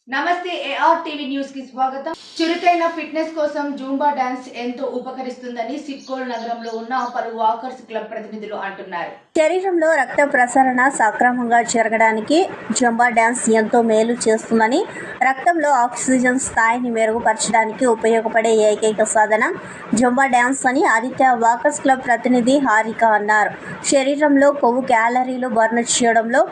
నమస్తే AR TV news కి స్వాగతం. చురుకైన ఫిట్నెస్ కోసం జూంబా డాన్స్ ఎంతో ఉపకరిస్తుందని సిక్కోల్ నగరంలో ఉన్న పలు వాకర్స్ క్లబ్ ప్రతినిధులు అంటున్నారు. శరీరంలో రక్త ప్రసరణ సక్రమంగా జరగడానికి జూంబా డాన్స్ ఎంతో మేలు చేస్తుందని, రక్తంలో ఆక్సిజన్ స్థాయిని మెరుగుపరచడానికి ఉపయోగపడే ఏకైక సాధనం జూంబా డాన్స్ అని ఆదిత్య వాకర్స్ క్లబ్ ప్రతినిధి హారిక అన్నారు. శరీరంలో కొవ్వు క్యాలరీలు బర్న్ చేయడంలో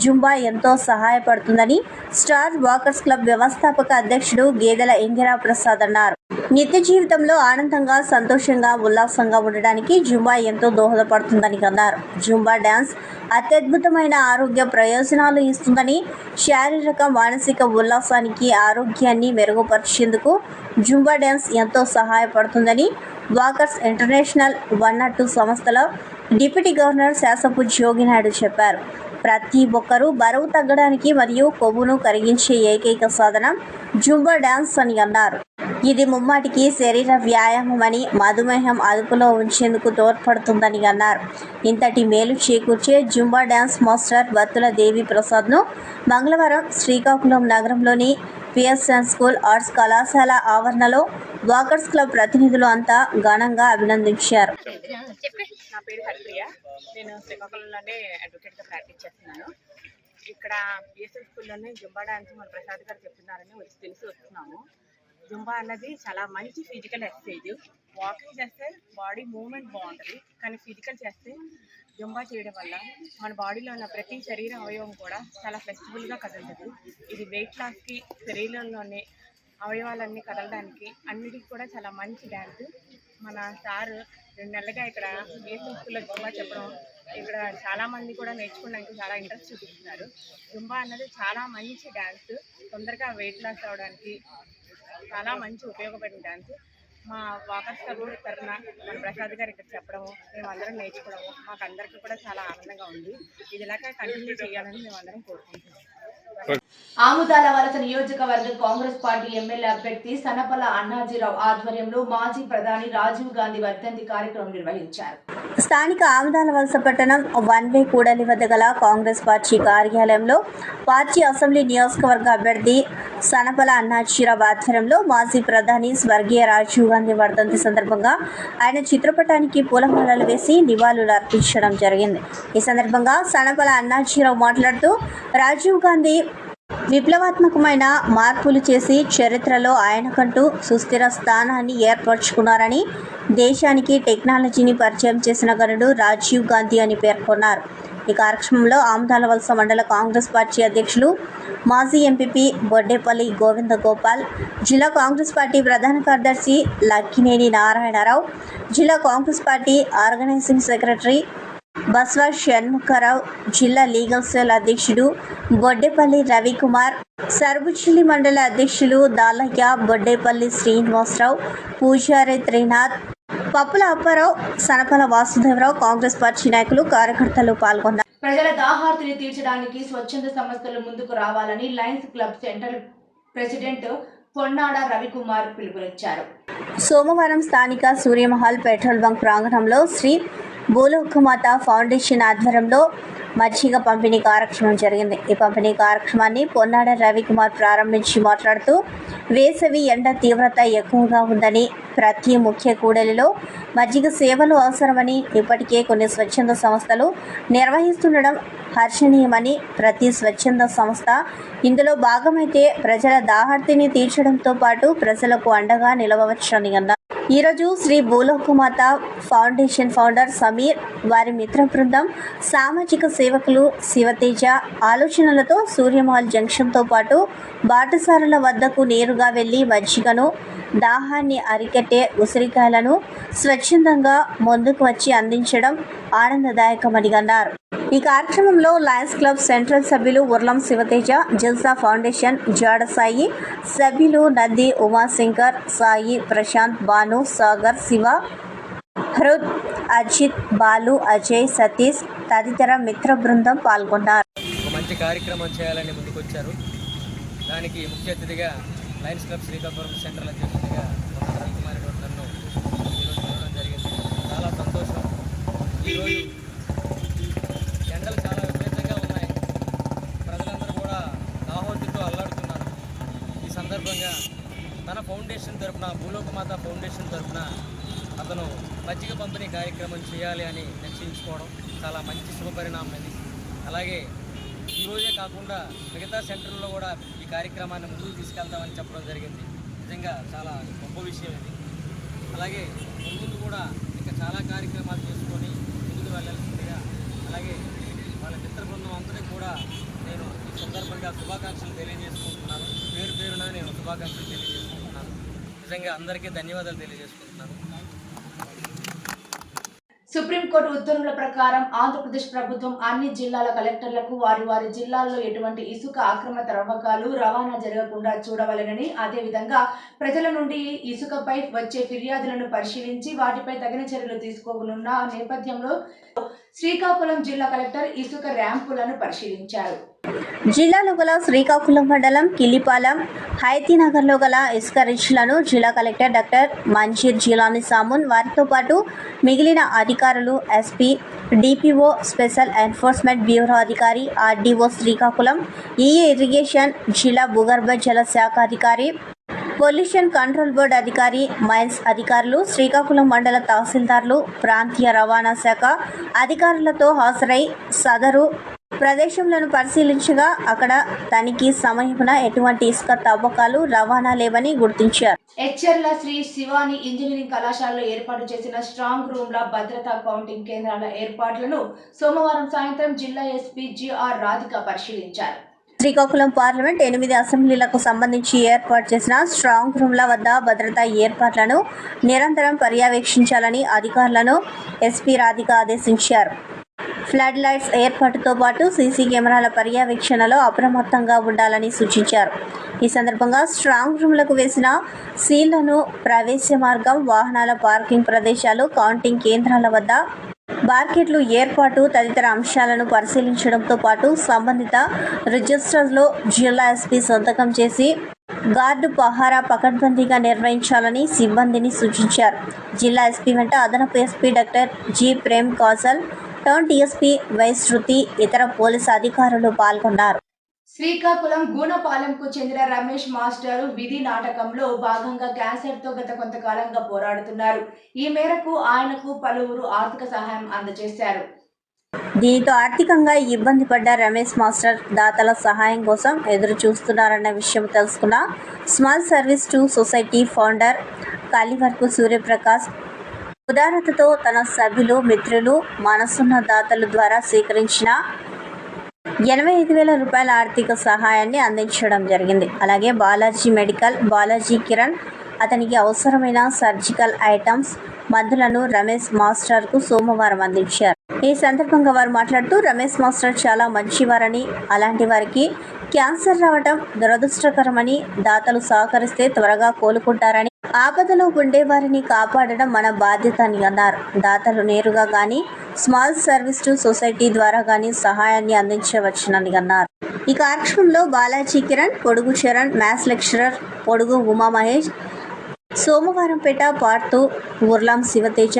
జుంబా ఎంతో సహాయపడుతుందని స్టార్ వాకర్స్ క్లబ్ వ్యవస్థాపక అధ్యక్షుడు గేదెల ఇందిరా ప్రసాద్ అన్నారు. నిత్య జీవితంలో ఆనందంగా, సంతోషంగా, ఉల్లాసంగా ఉండడానికి జుంబా ఎంతో దోహదపడుతుందని అన్నారు. జుంబా డాన్స్ అత్యద్భుతమైన ఆరోగ్య ప్రయోజనాలు ఇస్తుందని, శారీరక, మానసిక ఉల్లాసానికి, ఆరోగ్యాన్ని మెరుగుపరిచేందుకు జుంబా డాన్స్ ఎంతో సహాయపడుతుందని వాకర్స్ ఇంటర్నేషనల్ 102 సంస్థల డిప్యూటీ గవర్నర్ శాసపు జోగినాయుడు చెప్పారు. ప్రతి ఒక్కరూ బరువు తగ్గడానికి మరియు కొవ్వును కరిగించే ఏకైక సాధనం జుంబా డాన్స్ అని అన్నారు. ఇది ముమ్మాటికి శరీర వ్యాయామం అని, మధుమేహం అదుపులో ఉంచేందుకు తోడ్పడుతుందని అన్నారు. ఇంతటి మేలు చేకూర్చే జుంబా డాన్స్ మాస్టర్ వత్తుల దేవి ప్రసాద్ను మంగళవారం శ్రీకాకుళం నగరంలోని పిఎస్ఎన్ స్కూల్ ఆర్ట్స్ కళాశాల ఆవరణలో వాకర్స్ క్లబ్ ప్రతినిధులు అంతా ఘనంగా అభినందించారు. నా పేరు హరిప్రియ. నేను శ్రీకాకుళంలోనే అడ్వకేట్గా ప్రాక్టీస్ చేస్తున్నాను. ఇక్కడ బిఎస్ఎల్ స్కూల్లోనే జుంబా డాన్స్ మన ప్రసాద్ గారు చెప్తున్నారని తెలిసి వస్తున్నాము. జుంబా అన్నది చాలా మంచి ఫిజికల్ ఎక్సర్సైజ్. వాకింగ్ చేస్తే బాడీ మూవ్మెంట్ బాగుంటుంది, కానీ ఫిజికల్ చేస్తే జుంబా చేయడం వల్ల మన బాడీలో ఉన్న ప్రతి శరీర అవయవం కూడా చాలా ఫ్లెక్సిబుల్గా కదులుతుంది. ఇది వెయిట్ లాస్కి, శరీరంలోని అవయవాలన్నీ కదలడానికి అన్నిటికీ కూడా చాలా మంచి డ్యాన్స్. మన సార్ 2 నెలలుగా ఇక్కడ బిఎస్ఎల్ స్కూల్లో జుంబా చెప్పడం, ఇక్కడ చాలామంది కూడా నేర్చుకోవడానికి చాలా ఇంట్రెస్ట్ చూపిస్తున్నారు. జుంబా అన్నది చాలా మంచి డ్యాన్స్, తొందరగా వెయిట్ లాస్ అవ్వడానికి చాలా మంచి ఉపయోగపడిన డ్యాన్స్. మా వాకర్స్ క్లబ్ తరఫున మన ప్రసాద్ గారు ఇక్కడ చెప్పడము, మేమందరం నేర్చుకోవడము మాకు అందరికీ కూడా చాలా ఆనందంగా ఉంది. ఇది ఇలాగే కంటిన్యూ చేయాలని మేమందరం కోరుకుంటున్నాం. ఆముదాల వలస నియోజకవర్గ కాంగ్రెస్ పార్టీ ఎమ్మెల్యే అభ్యర్థి సనపల అన్నాజీరావు ఆధ్వర్యంలో మాజీ ప్రధాని రాజీవ్ గాంధీ వర్ధంతి కార్యక్రమం నిర్వహించారు. స్థానిక ఆముదాల వలస పట్టణం 1 వే కూడలి వద్ద గల కాంగ్రెస్ పార్టీ కార్యాలయంలో పార్టీ అసెంబ్లీ నియోజకవర్గ అభ్యర్థి సనపల అన్నాజీరావు ఆధ్వర్యంలో మాజీ ప్రధాని స్వర్గీయ రాజీవ్ గాంధీ వర్ధంతి సందర్భంగా ఆయన చిత్రపటానికి పూలమాలలు వేసి నివాళులు అర్పించడం జరిగింది. ఈ సందర్భంగా సనపల అన్నాజీరావు మాట్లాడుతూ రాజీవ్ గాంధీ విప్లవాత్మకమైన మార్పులు చేసి చరిత్రలో ఆయనకంటూ సుస్థిర స్థానాన్ని ఏర్పరచుకున్నారని, దేశానికి టెక్నాలజీని పరిచయం చేసిన ఘనుడు రాజీవ్ గాంధీ అని పేర్కొన్నారు. ఈ కార్యక్రమంలో ఆముదాల వలస మండల కాంగ్రెస్ పార్టీ అధ్యక్షులు మాజీ ఎంపీపీ బొడ్డేపల్లి గోవింద గోపాల్, జిల్లా కాంగ్రెస్ పార్టీ ప్రధాన కార్యదర్శి లక్కినేని నారాయణరావు, జిల్లా Congress party organising secretary Baswa Shanmukharao, జిల్లా లీగల్ సెల్ అధ్యక్షుడు బొడ్డేపల్లి రవికుమార్, సర్బుచిల్లి మండల అధ్యక్షులు దాలయ్య, బొడ్డేపల్లి శ్రీనివాసరావు, పూజారి త్రినాథ్, పప్పుల అప్పారావు, సనపల వాసుదేవరావు, కాంగ్రెస్ పార్టీ నాయకులు, కార్యకర్తలు పాల్గొన్నారు. ప్రజల దాహార్తిని తీర్చడానికి స్వచ్ఛంద సంస్థలు ముందుకు రావాలని Lions club central president Ponnada Ravikumar పిలుపునిచ్చారు. సోమవారం స్థానిక సూర్యమహల్ పెట్రోల్ బంక్ ప్రాంగణంలో శ్రీ భూలోకమాత ఫౌండేషన్ ఆధ్వర్యంలో మజ్జిగ పంపిణీ కార్యక్రమం జరిగింది. ఈ పంపిణీ కార్యక్రమాన్ని పొన్నాడ రవికుమార్ ప్రారంభించి మాట్లాడుతూ, వేసవి ఎండ తీవ్రత ఎక్కువగా ఉందని, ప్రతి ముఖ్య కూడలిలో మజ్జిగ సేవలు అవసరమని, ఇప్పటికే కొన్ని స్వచ్ఛంద సంస్థలు నిర్వహిస్తుండడం హర్షణీయమని, ప్రతి స్వచ్ఛంద సంస్థ ఇందులో భాగమైతే ప్రజల దాహార్తిని తీర్చడంతో పాటు ప్రజలకు అండగా నిలవవచ్చని అన్నారు. ఈరోజు శ్రీ భూలోకమాత ఫౌండేషన్ ఫౌండర్ సమీర్, వారి మిత్ర బృందం, సామాజిక సేవకులు శివతేజ ఆలోచనలతో సూర్యమహల్ జంక్షన్తో పాటు బాటసారుల వద్దకు నేరుగా వెళ్లి మజ్జిగను, దాహాన్ని అరికట్టే ఉసిరికాయలను స్వచ్ఛందంగా ముందుకు వచ్చి అందించడం ఆనందదాయకమని అన్నారు. ఈ కార్యక్రమంలో లయన్స్ క్లబ్ సెంట్రల్ సభ్యులు ఉర్లం శివతేజ, జిల్సా ఫౌండేషన్ జాడ సాయి సభ్యులు నంది ఉమాశంకర్, సాయి, ప్రశాంత్, భాను, సాగర్, శివ, హృద్, అజిత్, బాలు, అజయ్, సతీష్ తదితర మిత్ర బృందం పాల్గొన్నారు. మంచి కార్యక్రమం చేయాలని ముందుకొచ్చారు. దానికి ముఖ్య అతిథిగా లయన్స్ క్లబ్ శ్రీకాకుళం సెంట్రల్ అధ్యక్షుడిగా రవికుమార్ నన్ను ఈరోజు చూడడం జరిగింది. చాలా సంతోషం. ఈరోజు ఎండలు చాలా విపరీతంగా ఉన్నాయి. ప్రజలందరూ కూడా దాహోతితో అల్లాడుతున్నారు. సందర్భంగా తన ఫౌండేషన్ తరపున భూలోకమాత ఫౌండేషన్ తరపున అతను మజ్జిగ పంపిణీ కార్యక్రమం చేయాలి అని నిశ్చయించుకోవడం చాలా మంచి శుభపరిణామం ఇది. అలాగే ఈరోజే కాకుండా మిగతా సెంటర్లో కూడా ఈ కార్యక్రమాన్ని ముందుకు తీసుకెళ్తామని చెప్పడం జరిగింది. నిజంగా చాలా గొప్ప విషయం ఇది. అలాగే ముందు కూడా ఇంకా చాలా కార్యక్రమాలు చేసుకొని ముందుకు వెళ్ళాల్సిందిగా, అలాగే వాళ్ళ మిత్ర బృందం అందరికీ కూడా నేను ఈ సందర్భంగా శుభాకాంక్షలు తెలియజేసుకుంటున్నాను. పేరు పేరున నేను శుభాకాంక్షలు తెలియజేసుకుంటున్నాను. నిజంగా అందరికీ ధన్యవాదాలు తెలియజేసుకుంటున్నాను. సుప్రీంకోర్టు ఉత్తర్వుల ప్రకారం ఆంధ్రప్రదేశ్ ప్రభుత్వం అన్ని జిల్లాల కలెక్టర్లకు వారి జిల్లాల్లో ఎటువంటి ఇసుక అక్రమ తవ్వకాలు రవాణా జరగకుండా చూడవలెనని, అదేవిధంగా ప్రజల నుండి ఇసుకపై వచ్చే ఫిర్యాదులను పరిశీలించి వాటిపై తగిన చర్యలు తీసుకోనున్న నేపథ్యంలో శ్రీకాకుళం జిల్లా కలెక్టర్ ఇసుక ర్యాంపులను పరిశీలించారు. జిల్లాలో గల శ్రీకాకుళం మండలం కిల్లిపాలెం, హైతీనగర్లో గల ఇసుక రిచ్లను జిల్లా కలెక్టర్ డాక్టర్ మంజీర్ జిలానీ సామున్ వారితో పాటు మిగిలిన అధికారులు, SP, DPO, special enforcement bureau అధికారి, ఆర్డీఓ శ్రీకాకుళం, ఈఏ ఇరిగేషన్, జిల్లా భూగర్భ జల శాఖ అధికారి, పొల్యూషన్ కంట్రోల్ బోర్డు అధికారి, మైన్స్ అధికారులు, శ్రీకాకుళం మండల తహసీల్దార్లు, ప్రాంతీయ రవాణా శాఖ అధికారులతో హాజరై సదరు ప్రదేశంలను పరిశీలించగా అక్కడ తనిఖీ సమయమున ఎటువంటి ఇసుక తవ్వకాలు రవాణా లేవని గుర్తించారు. హెచ్ఎర్ల శ్రీ శివాని ఇంజనీరింగ్ కళాశాలలో ఏర్పాటు చేసిన స్ట్రాంగ్ రూమ్ల భద్రతా కౌంటింగ్ కేంద్రాల ఏర్పాట్లను సోమవారం సాయంత్రం జిల్లా ఎస్పీ జిఆర్ రాధిక పరిశీలించారు. శ్రీకాకుళం పార్లమెంట్ 8 అసెంబ్లీలకు సంబంధించి ఏర్పాటు చేసిన స్ట్రాంగ్ రూమ్ల వద్ద భద్రతా ఏర్పాట్లను నిరంతరం పర్యవేక్షించాలని అధికారులను ఎస్పీ రాధిక ఆదేశించారు. ఫ్లడ్ లైట్స్ ఏర్పాటుతో పాటు సీసీ కెమెరాల పర్యవేక్షణలో అప్రమత్తంగా ఉండాలని సూచించారు. ఈ సందర్భంగా స్ట్రాంగ్ రూమ్లకు వేసిన సీళ్లను, ప్రవేశ మార్గం, వాహనాల పార్కింగ్ ప్రదేశాలు, కౌంటింగ్ కేంద్రాల వద్ద బార్కెట్లు ఏర్పాటు తదితర అంశాలను పరిశీలించడంతో పాటు సంబంధిత రిజిస్టర్లో జిల్లా ఎస్పీ సంతకం చేసి గార్డు పహారా పకడ్బందీగా నిర్వహించాలని సిబ్బందిని సూచించారు. జిల్లా ఎస్పీ వెంట అదనపు SP doctor G Prem Kajal, town DSP Y Shruti, ఇతర పోలీసు అధికారులు పాల్గొన్నారు. శ్రీకాకుళం గూనపాలెంకు చెందిన రమేష్ మాస్టర్ విధి నాటకంలో భాగంగా క్యాన్సర్తో గత కొంతకాలంగా పోరాడుతున్నారు. ఈ మేరకు ఆయనకు పలువురు ఆర్థిక సహాయం అందజేశారు. దీనితో ఆర్థికంగా ఇబ్బంది పడ్డ రమేష్ మాస్టర్ దాతల సహాయం కోసం ఎదురు చూస్తున్నారన్న విషయం తెలుసుకున్న small service to society founder కలివర్కు సూర్యప్రకాష్ ఉదారతతో తన సభ్యులు, మిత్రులు, మనసున్న దాతల ద్వారా సేకరించిన 85,000 రూపాయల ఆర్థిక సహాయాన్ని అందించడం జరిగింది. అలాగే బాలాజీ మెడికల్, బాలాజీ కిరణ్ అతనికి అవసరమైన సర్జికల్ ఐటమ్స్, మందులను రమేష్ మాస్టర్కు సోమవారం అందించారు. ఈ సందర్భంగా వారు మాట్లాడుతూ రమేష్ మాస్టర్ చాలా మంచివారని, అలాంటి వారికి క్యాన్సర్ రావడం దురదృష్టకరమని, దాతలు సహకరిస్తే త్వరగా కోలుకుంటారని, ఆపదలో ఉండేవారిని కాపాడడం మన బాధ్యత అని అన్నారు. దాతలు నేరుగా కానీ స్మాల్ సర్వీస్ టు సొసైటీ ద్వారా కానీ సహాయాన్ని అందించవచ్చునని అన్నారు. ఈ కార్యక్రమంలో బాలాజీ కిరణ్, పొడుగు చరణ్, మ్యాథ్స్ లెక్చరర్ పొడుగు ఉమా మహేష్, సోమవారంపేట పార్తు, ఉర్లాం శివతేజ,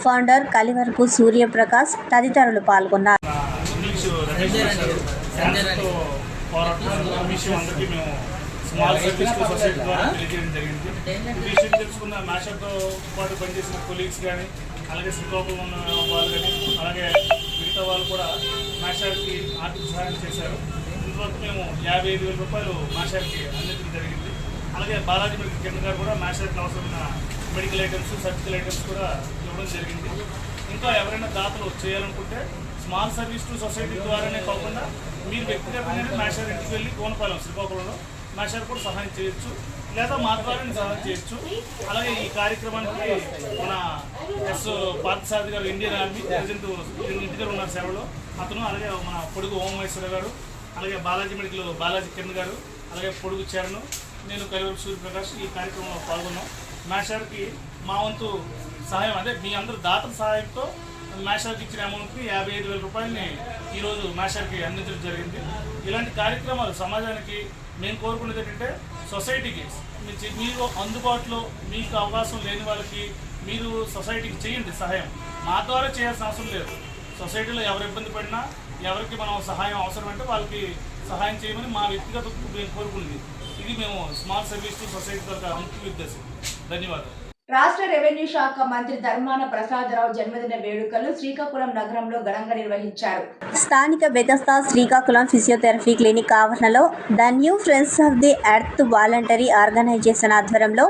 ఫౌండర్ కలివర్కు సూర్యప్రకాష్ తదితరులు పాల్గొన్నారు. స్మాల్ సర్వీస్ టు సొసైటీ ద్వారా తెలియజేయడం జరిగింది. ఈ విషయం తెలుసుకున్న మ్యాషర్తో పాటు పనిచేసిన కొలీగ్స్ కానీ, అలాగే శ్రీకాకుళం ఉన్న వాళ్ళు కానీ, అలాగే మిగతా వాళ్ళు కూడా మ్యాషర్కి ఆర్థిక సహాయం చేశారు. ఇంతవరకు మేము 55,000 రూపాయలు మ్యాషర్కి అందించడం జరిగింది. అలాగే బాలాజీ మెడికల్ కేంద్ర గారు కూడా మ్యాషర్కి అవసరమైన మెడికల్ ఐటమ్స్, సర్జికల్ ఐటమ్స్ కూడా ఇవ్వడం జరిగింది. ఇంకా ఎవరైనా దాతలు చేయాలనుకుంటే స్మాల్ సర్వీస్ టు సొసైటీ ద్వారానే కాకుండా మీరు వ్యక్తిగతంగా మ్యాషర్ ఇంటికి వెళ్ళి కోనపాలెం శ్రీకాకుళంలో మ్యాషర్ కూడా సహాయం చేయొచ్చు, లేదా మా ద్వారా సహాయం చేయొచ్చు. అలాగే ఈ కార్యక్రమానికి మన ఎస్ పార్థసారథి గారు, ఇండియన్ ఆర్మీ ప్రజెంట్ ఇంటి దగ్గర ఉన్నారు సేవలో, అతను, అలాగే మన పొడుగు ఓమేశ్వర గారు, అలాగే బాలాజీ మెడికల్ బాలాజీ కిరణ్ గారు, అలాగే పొడుగు చరణ్, నేను కలివర్కు సూర్యప్రకాష్ ఈ కార్యక్రమంలో పాల్గొన్నాం. మ్యాషర్కి మా వంతు సహాయం, అదే మీ అందరూ దాతల సహాయంతో మ్యాషర్కి ఇచ్చిన అమౌంట్కి 55,000 రూపాయలని ఈరోజు మ్యాషర్కి అందించడం జరిగింది. ఇలాంటి కార్యక్రమాలు సమాజానికి మేము కోరుకునేది ఏంటంటే సొసైటీకి మీరు అందుబాటులో మీకు అవకాశం లేని వాళ్ళకి మీరు సొసైటీకి చేయండి సహాయం. మా ద్వారా చేయాల్సిన అవసరం లేదు. సొసైటీలో ఎవరు ఇబ్బంది పడినా, ఎవరికి మనం సహాయం అవసరం అంటే వాళ్ళకి సహాయం చేయమని మా వ్యక్తిగత మేము కోరుకునేది. ఇది మేము స్మాల్ సర్వీస్ టు సొసైటీ తరఫున ముఖ్య ఉద్దేశం. ధన్యవాదాలు. రాష్ట్ర రెవెన్యూ శాఖ మంత్రి ధర్మాన ప్రసాదరావు జన్మదిన వేడుకలు శ్రీకాకుళం నగరంలో ఘనంగా నిర్వహించారు. స్థానిక బెతస్తా శ్రీకాకుళం ఫిజియోథెరపీ క్లినిక్ ఆవరణలో the new friends of the earth voluntary organisation ఆధ్వర్యంలో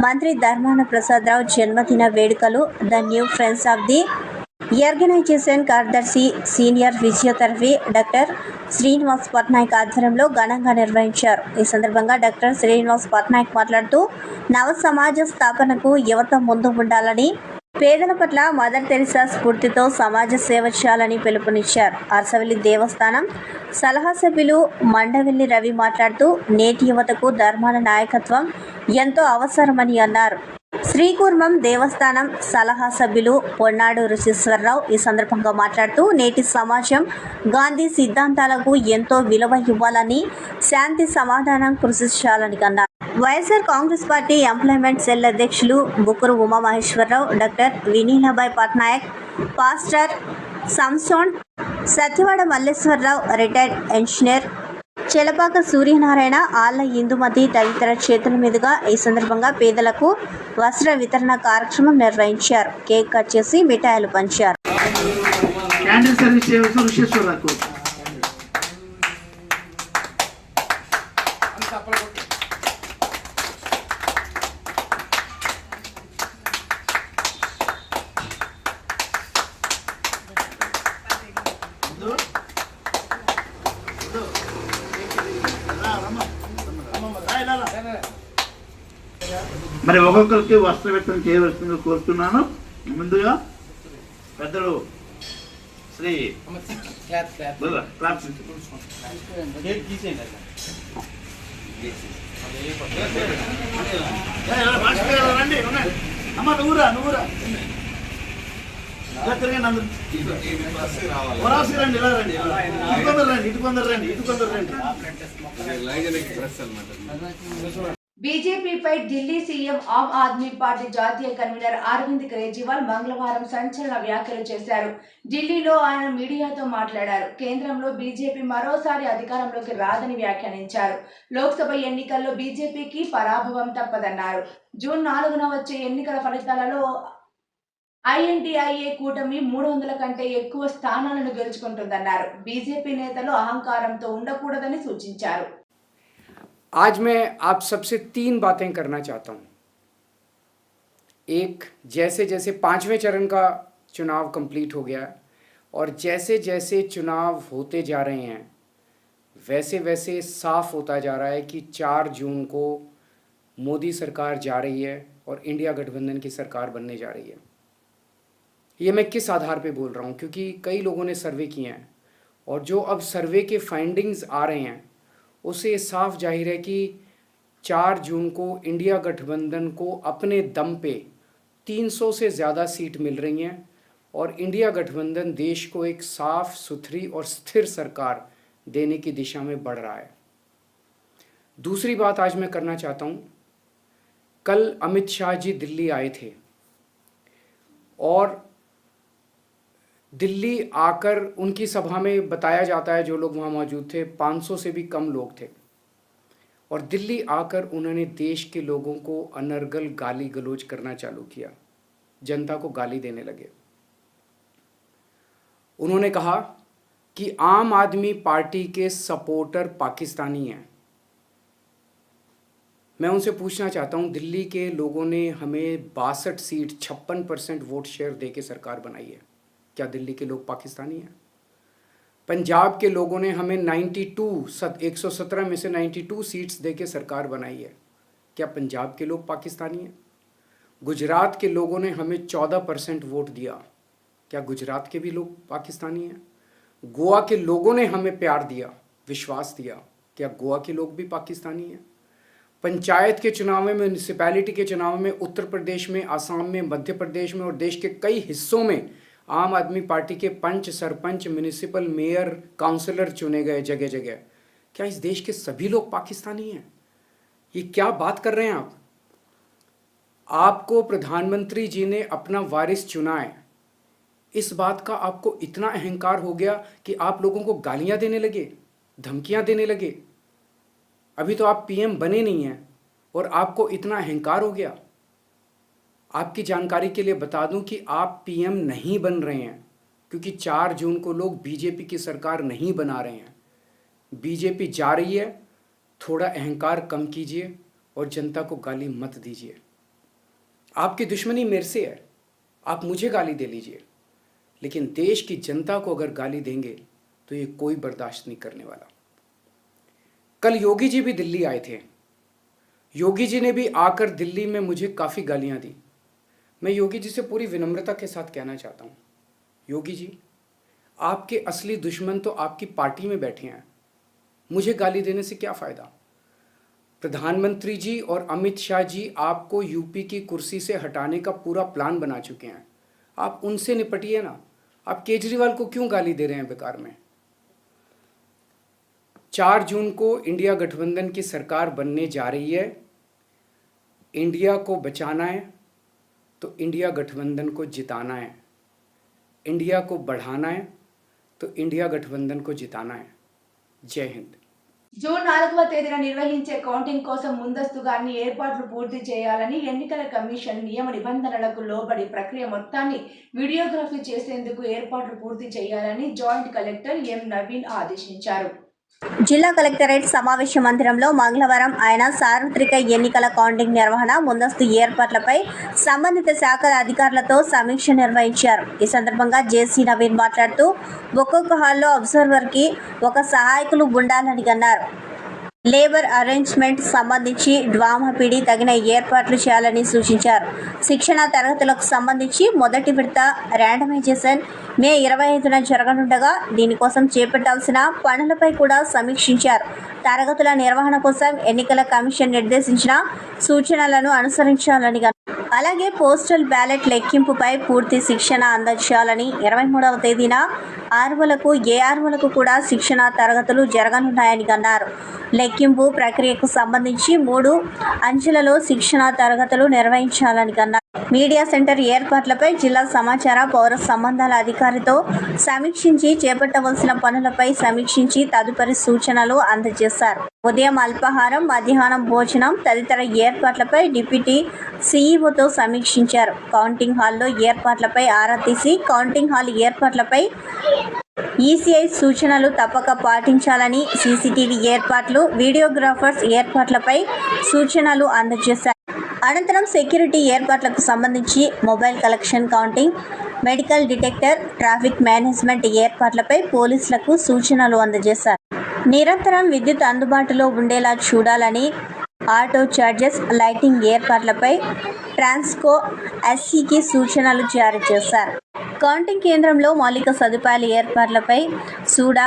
మంత్రి ధర్మాన ప్రసాదరావు జన్మదిన వేడుకలు the new friends of the organisation కార్యదర్శి senior physiotherapy doctor Srinivas Patnaik ఆధ్వర్యంలో ఘనంగా నిర్వహించారు. ఈ సందర్భంగా డాక్టర్ శ్రీనివాస్ పట్నాయక్ మాట్లాడుతూ నవ సమాజ స్థాపనకు యువత ముందు ఉండాలని, పేదల పట్ల మదర్ తెరిసా స్ఫూర్తితో సమాజ సేవ చేయాలని పిలుపునిచ్చారు. అరసవల్లి దేవస్థానం సలహా సభ్యులు మండవెల్లి రవి మాట్లాడుతూ నేటి యువతకు ధర్మాన నాయకత్వం ఎంతో అవసరమని అన్నారు. శ్రీకూర్మం దేవస్థానం సలహా సభ్యులు పొన్నాడు ఋషీశ్వరరావు ఈ సందర్భంగా మాట్లాడుతూ నేటి సమాజం గాంధీ సిద్ధాంతాలకు ఎంతో విలువ ఇవ్వాలని, శాంతి సమాధానం కృషి చేయాలని అన్నారు. YSR Congress party employment cell అధ్యక్షులు Bukkaru Umamaheswararao, doctor Vineelabai Patnaik, pastor Samson, Satyavada Malleswararao retired engineer, Chelapaka Suryanarayana, Alla Indumathi తదితర చేతుల మీదుగా ఈ సందర్భంగా పేదలకు వస్త్ర వితరణ కార్యక్రమం నిర్వహించారు. కేక్ కట్ చేసి మిఠాయిలు పంచారు. క్యాండిల్ సర్వీస్ చేయవలసిన ఋషేశ్వరకు మరి ఒక్కొక్కరికి వస్త్ర వితరణ చేయవలసిందిగా కోరుతున్నాను. ముందుగా పెద్దలు శ్రీ రండి అమ్మ, నువ్వురా ఇలా తిరగండి, అందరూ రండి, ఇలా రండి, ఇటు కొందరు రండి. బీజేపీపై ఢిల్లీ సీఎం ఆమ్ ఆద్మీ పార్టీ జాతీయ కన్వీనర్ అరవింద్ కేజ్రీవాల్ మంగళవారం సంచలన వ్యాఖ్యలు చేశారు. ఢిల్లీలో ఆయన మీడియాతో మాట్లాడారు. కేంద్రంలో బీజేపీ మరోసారి అధికారంలోకి రాదని వ్యాఖ్యానించారు. లోక్సభ ఎన్నికల్లో బీజేపీకి పరాభవం తప్పదన్నారు. జూన్ 4న వచ్చే ఎన్నికల ఫలితాలలో ఐఎన్డీఐఏ కూటమి 300 కంటే ఎక్కువ స్థానాలను గెలుచుకుంటుందన్నారు. బీజేపీ నేతలు అహంకారంతో ఉండకూడదని సూచించారు. आज मैं आप सबसे 3 बातें करना चाहता हूँ. एक, जैसे जैसे 5वें चरण का चुनाव कंप्लीट हो गया और जैसे जैसे चुनाव होते जा रहे हैं वैसे वैसे साफ होता जा रहा है कि 4 जून को मोदी सरकार जा रही है और इंडिया गठबंधन की सरकार बनने जा रही है. ये मैं किस आधार पे बोल रहा हूँ? क्योंकि कई लोगों ने सर्वे किए हैं और जो अब सर्वे के फाइंडिंग्स आ रहे हैं उससे साफ जाहिर है कि 4 जून को इंडिया गठबंधन को अपने दम पे 300 से ज़्यादा सीट मिल रही हैं और इंडिया गठबंधन देश को एक साफ सुथरी और स्थिर सरकार देने की दिशा में बढ़ रहा है. दूसरी बात आज मैं करना चाहता हूँ, कल अमित शाह जी दिल्ली आए थे और दिल्ली आकर उनकी सभा में बताया जाता है जो लोग वहाँ मौजूद थे 500 से भी कम लोग थे और दिल्ली आकर उन्होंने देश के लोगों को अनर्गल गाली गलौज करना चालू किया, जनता को गाली देने लगे. उन्होंने कहा कि आम आदमी पार्टी के सपोर्टर पाकिस्तानी हैं. मैं उनसे पूछना चाहता हूँ, दिल्ली के लोगों ने हमें 62 सीट 56% वोट शेयर दे के सरकार बनाई है. क्या दिल्ली के लोग पाकिस्तानी हैं? पंजाब के लोगों ने हमें 117 में से 92 सीट्स देके सरकार बनाई है. क्या पंजाब के लोग पाकिस्तानी हैं? गुजरात के लोगों ने हमें 14% वोट दिया. क्या गुजरात के भी लोग पाकिस्तानी हैं? गोवा के लोगों ने हमें प्यार दिया, विश्वास दिया. क्या गोवा के लोग भी पाकिस्तानी हैं? पंचायत के चुनाव में, म्यूनिसिपैलिटी के चुनाव में उत्तर प्रदेश में, आसाम में, मध्य प्रदेश में और देश के कई हिस्सों में आम आदमी पार्टी के पंच, सरपंच, म्यूनिसिपल मेयर, काउंसलर चुने गए जगह जगह. क्या इस देश के सभी लोग पाकिस्तानी हैं? ये क्या बात कर रहे हैं आप? आपको प्रधानमंत्री जी ने अपना वारिस चुना है. इस बात का आपको इतना अहंकार हो गया कि आप लोगों को गालियां देने लगे, धमकियां देने लगे. अभी तो आप पीएम बने नहीं हैं और आपको इतना अहंकार हो गया। आपकी जानकारी के लिए बता दूं कि आप पीएम नहीं बन रहे हैं, क्योंकि 4 जून को लोग बीजेपी की सरकार नहीं बना रहे हैं। बीजेपी जा रही है, थोड़ा अहंकार कम कीजिए और जनता को गाली मत दीजिए। आपकी दुश्मनी मेरे से है, आप मुझे गाली दे लीजिए, लेकिन देश की जनता को अगर गाली देंगे तो ये कोई बर्दाश्त नहीं करने वाला। कल योगी जी भी दिल्ली आए थे। योगी जी ने भी आकर दिल्ली में मुझे काफ़ी गालियां दी। मैं योगी जी से पूरी विनम्रता के साथ कहना चाहता हूँ, योगी जी, आपके असली दुश्मन तो आपकी पार्टी में बैठे हैं। मुझे गाली देने से क्या फ़ायदा। प्रधानमंत्री जी और अमित शाह जी आपको यूपी की कुर्सी से हटाने का पूरा प्लान बना चुके हैं। आप उनसे निपटिए ना। आप केजरीवाल को क्यों गाली दे रहे हैं बेकार में। 4 जून को इंडिया गठबंधन की सरकार बनने जा रही है। इंडिया को बचाना है तो इंडिया गठबंधन को जिताना है। इंडिया को बढ़ाना है तो इंडिया गठबंधन को जिताना है। जय हिंद। జూన్ 4వ తేదీన నిర్వహించే కౌంటింగ్ కోసం ముందస్తుగా అన్ని ఏర్పాట్లు పూర్తి చేయాలని ఎన్నికల కమిషన్ నియమ నిబంధనలకు లోబడి ప్రక్రియ మొత్తాన్ని వీడియోగ్రఫీ చేసేందుకు ఏర్పాట్లు పూర్తి చేయాలని జాయింట్ కలెక్టర్ ఎం నవీన్ ఆదేశించారు. జిల్లా కలెక్టరేట్ సమావేశ మందిరంలో మంగళవారం ఆయన సార్వత్రిక ఎన్నికల కౌంటింగ్ నిర్వహణ ముందస్తు ఏర్పాట్లపై సంబంధిత శాఖల అధికారులతో సమీక్ష నిర్వహించారు. ఈ సందర్భంగా జేసీ నవీన్ మాట్లాడుతూ ఒక్కొక్క హాల్లో అబ్జర్వర్కి ఒక సహాయకులు ఉండాలని అన్నారు. లేబర్ అరేంజ్మెంట్ సంబంధించి డ్వామాపీడి తగిన ఏర్పాట్లు చేయాలని సూచించారు. శిక్షణ తరగతులకు సంబంధించి మొదటి విడత ర్యాండమైజేషన్ మే 25న జరగనుండగా దీనికోసం చేపట్టాల్సిన పనులపై కూడా సమీక్షించారు. తరగతుల నిర్వహణ కోసం ఎన్నికల కమిషన్ నిర్దేశించిన సూచనలను అనుసరించాలని, అలాగే పోస్టల్ బ్యాలెట్ లెక్కింపుపై పూర్తి శిక్షణ అందజేయాలని, 23వ తేదీన ఆర్ఓలకు ఏఆర్ఓలకు కూడా శిక్షణ తరగతులు జరగనున్నాయని అన్నారు. లెక్కింపు ప్రక్రియకు సంబంధించి 3 అంచెలలో శిక్షణ తరగతులు నిర్వహించాలని అన్నారు. మీడియా సెంటర్ ఏర్పాట్లపై జిల్లా సమాచార పౌర సంబంధాల అధికారితో సమీక్షించి చేపట్టవలసిన పనులపై సమీక్షించి తదుపరి సూచనలు అందజేశారు. ఉదయం అల్పాహారం, మధ్యాహ్నం భోజనం తదితర ఏర్పాట్లపై డిప్యూటీ సీఈఓతో సమీక్షించారు. కౌంటింగ్ హాల్లో ఏర్పాట్లపై ఆరా తీసి కౌంటింగ్ హాల్ ఏర్పాట్లపై ఈసీఐ సూచనలు తప్పక పాటించాలని, సీసీటీవీ ఏర్పాట్లు, వీడియోగ్రాఫర్స్ ఏర్పాట్లపై సూచనలు అందజేశారు. అనంతరం సెక్యూరిటీ ఏర్పాట్లకు సంబంధించి mobile collection counting, medical detector, traffic management ఏర్పాట్లపై పోలీసులకు సూచనలు అందజేశారు. నిరంతరం విద్యుత్ అందుబాటులో ఉండేలా చూడాలని, ఆటో ఛార్జెస్, లైటింగ్ ఏర్పాట్లపై ట్రాన్స్కో ఎస్సీకి సూచనలు జారీ చేశారు. కౌంటింగ్ కేంద్రంలో మౌలిక సదుపాయాల ఏర్పాట్లపై సూడా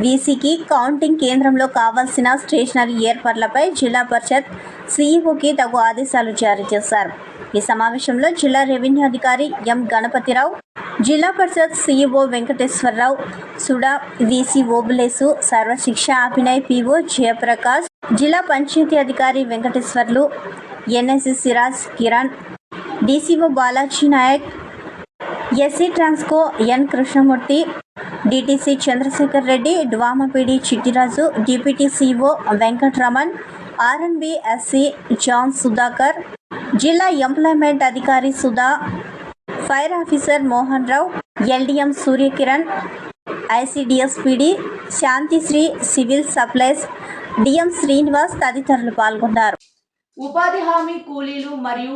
వీసీకి, కౌంటింగ్ కేంద్రంలో కావాల్సిన స్టేషనరీ ఏర్పాట్లపై జిల్లా పరిషత్ సీఈఓకి తగు ఆదేశాలు జారీ చేశారు. ఈ సమావేశంలో జిల్లా రెవెన్యూ అధికారి M Ganapathirao, Zilla Parishad CEO Venkateswararao, SUDA VC Obulesu, Sarva Shiksha Abhiyan PO Jayaprakash, జిల్లా పంచాయతీ అధికారి Venkateswarlu, NSC Siraj Kiran, DCO Balaji Naik, SC Transco N Krishnamurthy, DTC Chandrasekhar Reddy, DWMA PD Chittiraju, deputy CO Venkataraman, R and B SC John Sudhakar, జిల్లా ఎంప్లాయ్మెంట్ అధికారి Sudha, fire officer Mohan Rao, LDM Suryakiran, ICDS PD Shanthisri, civil supplies DM Srinivas తదితరులు పాల్గొన్నారు. ఉపాధి హామీ కూలీలు మరియు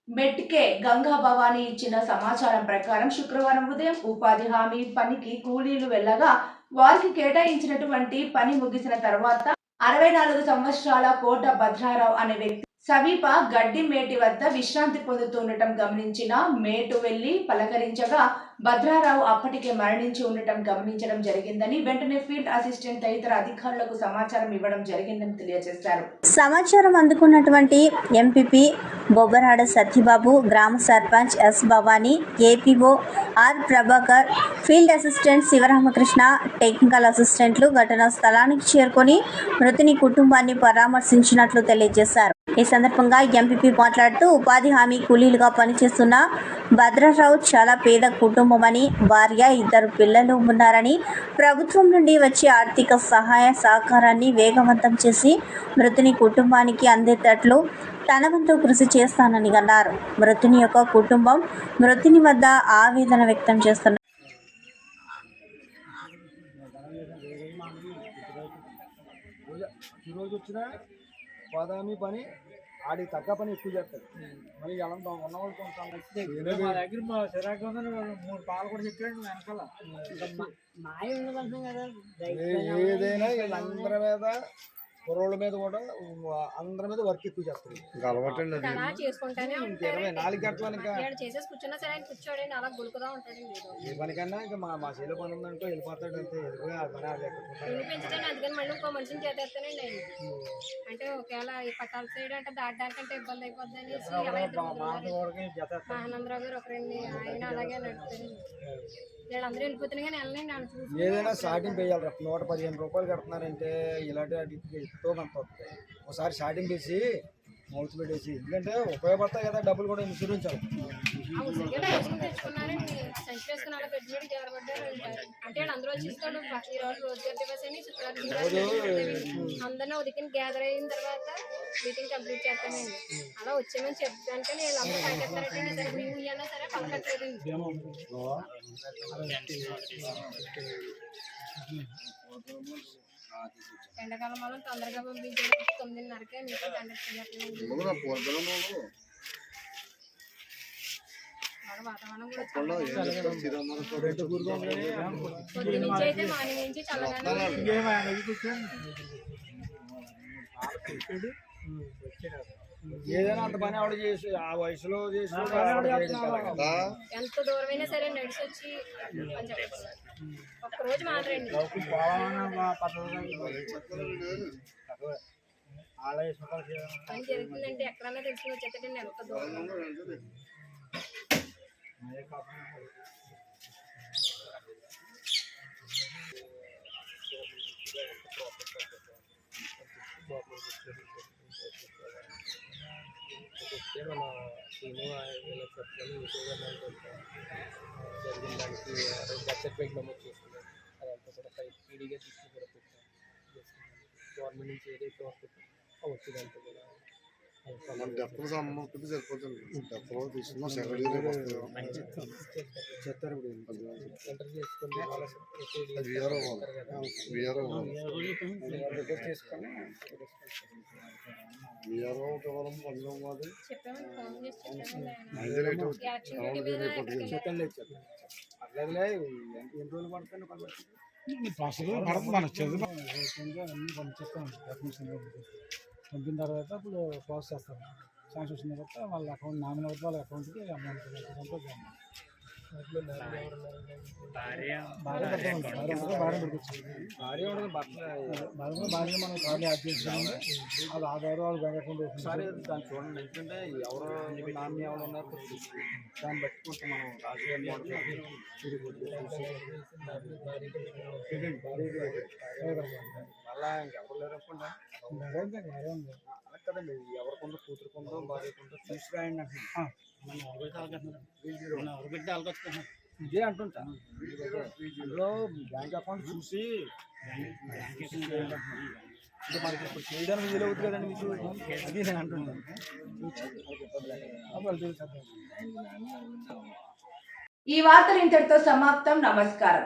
మెట్కే గంగా భవానీ ఇచ్చిన సమాచారం ప్రకారం శుక్రవారం ఉదయం ఉపాధి హామీ పనికి కూలీలు వెళ్ళగా వారికి కేటాయించినటువంటి పని ముగిసిన తర్వాత 64 సంవత్సరాల కోట భద్రారావు అనే వ్యక్తి సమీప గడ్డి మేటి వద్ద విశ్రాంతి పొందుతుండటం గమనించిన మేటు వెళ్లి పలకరించగా భద్రారావు అప్పటికే మరణించి ఉండటం గమనించడం జరిగిందని, వెంటనే ఫీల్డ్ అసిస్టెంట్ తదితర అధికారులకు సమాచారం ఇవ్వడం జరిగిందని తెలియజేశారు. సమాచారం అందుకున్నటువంటి ఎంపీపీ బొబ్బరాడ సత్యబాబు, గ్రామ sarpanch S Bhavani, APO R Prabhakar, field assistant Sivaramakrishna, technical అసిస్టెంట్లు ఘటనా స్థలానికి చేరుకొని మృతుని కుటుంబాన్ని పరామర్శించినట్లు తెలియజేశారు. ఈ సందర్భంగా ఎంపీపీ మాట్లాడుతూ ఉపాధి హామీ కూలీలుగా పనిచేస్తున్న భద్రరావు చాలా పేద కుటుంబమని, భార్య, 2 పిల్లలు ఉన్నారని, ప్రభుత్వం నుండి వచ్చే ఆర్థిక సహాయ సహకారాన్ని వేగవంతం చేసి మృతుని కుటుంబానికి అందేటట్లు తన వంతు కృషి చేస్తానని అన్నారు. మృతుని యొక్క కుటుంబం మృతుని వద్ద ఆవేదన వ్యక్తం చేస్తున్నారు. ఈరోజు వచ్చిన బాదామి పని ఆడికి తగ్గ పని ఎక్కువ చేస్తారు. మళ్ళీ ఎలా ఉన్నవాళ్ళు కొంత మా దగ్గర మా చిరాకు 3 పాలు కూడా చెప్పాడు వెనకాల. ఏదైనా వీళ్ళందరి మీద కుర్రోళ్ళ మీద కూడా అందరి మీద వర్క్ ఎక్కువ చేస్తారు. చేసుకుంటానే 24 గంటలు ఇంకా చేసేసి కూర్చున్నా సరే ఆయన కూర్చోడండి అలా గులుకుదా ఉంటాడు. ఏ పనికన్నా ఇంకా మా చేలో పని ఉందంటే వెళ్ళిపోతాడు. అంతే వెళ్ళిపోయి ఆ పని పెంచుతాను అందుకని మళ్ళీ ఇంకో మనిషిని చేతేస్తానండి ఆయన. అంటే ఒకవేళ ఈ పట్టాల సైడ్ అంటే దాటడానికంటే ఇబ్బంది అయిపోద్ది అనేసి మహానందరావు గారు ఒకరండి, ఆయన అలాగే నడుపుతారండి. వీళ్ళందరూ వెళ్ళిపోతున్నాయి కానీ వెళ్ళండి వాళ్ళు చూసి ఏదైనా స్టార్టింగ్ వేయాలి. 115 రూపాయలు కడుతున్నారంటే ఇలాంటి వాటికి ఎంతో కొంత వస్తాయి. ఒకసారి స్టార్టింగ్ వేసి మౌత్ పెట్టేసి, ఎందుకంటే ఉపయోగపడతాయి కదా డబ్బులు కూడా ఇన్సూరెన్స్ తెచ్చుకున్నారండి. సంచి వేసుకుని అలా పెట్టుబడి జారబడ్డారు. అంటే వాళ్ళు అందరూ చూస్తాడు ఈ రోజు రోజుగారు దివస్ అని అందరినీ ఉదికిని గ్యాదర్ అయిన తర్వాత మీటింగ్ కంప్లీట్ చేస్తానండి. అలా వచ్చామని చెప్తానికి వీళ్ళందరూ పనిచేస్తారంటే సరే మేము ఇయ్యన్నా సరే పలకట్లేదండి. ఎండాకాలం వల్ల తొందరగా పంపించారు. 9:30కే మీతో కండక్ట్ చేయట్లేదు. వాతావరణం కూడా పొద్దు నుంచి అయితే మార్నింగ్ నుంచి చల్లగానే ఏదైనా అంత పని ఆవిడ చేసి ఆ వయసులో చేసి ఎంత దూరమైనా సరే నడిచి వచ్చి ఒక్కరోజు మాట్లాడండి. పని జరుగుతుందంటే ఎక్కడన్నా తెలుసుకుని వచ్చేటండి ఎంత దూరం. మన టీము వీళ్ళ చెప్తాను జరిగిన దానికి బర్త్ సర్టిఫికేట్ నమోదు చేసుకున్నాం. అదంతా కూడా పీడీగా తీసుకుని కూడా పెట్టాం. గవర్నమెంట్ నుంచి ఏదైతే వస్తుందో వచ్చేదంతా కూడా డబ్బులు సంబంధించి సరిపోతుంది. డబ్బులు తీసుకున్నాం చెప్తారు. ఎంటర్ చేసుకుని చేసుకొని అట్లేదులే ఎన్ని రోజులు పడుతుంది అన్ని పంపిస్తాం. పంపిన తర్వాత ఇప్పుడు ప్రాసెస్ చేస్తారు. శాంక్షన్ వచ్చిన తర్వాత వాళ్ళ అకౌంట్ నామినీ వాళ్ళ అకౌంట్కి అమౌంట్ భార్య ఉండదు. భార్య మనం కార్డు యాడ్ చేసుకున్నాము. అది ఆధార్ వాళ్ళు బ్యాంక్ అకౌంట్ ఒకసారి దాన్ని చూడండి. ఎందుకంటే ఎవరు నామినీ ఎవరు ఉన్నారు దాన్ని బట్టి కొంచెం మనం రాజకీయ మళ్ళా ఇంకెవరు లేరు అనుకుంటా. కదండి ఎవరికొందో కూతురుకుందో భార్యకుందో తీసుకురాయండి అంటున్నాను. ఇదే అంటుంటా. అందులో బ్యాంక్ అకౌంట్ చూసి మనకి ఇప్పుడు చేయడానికి వీలు అవుతుంది కదండి మీకు. అది నేను అంటున్నాను. ఈ వార్తలు ఇంతటితో సమాప్తం. నమస్కారం.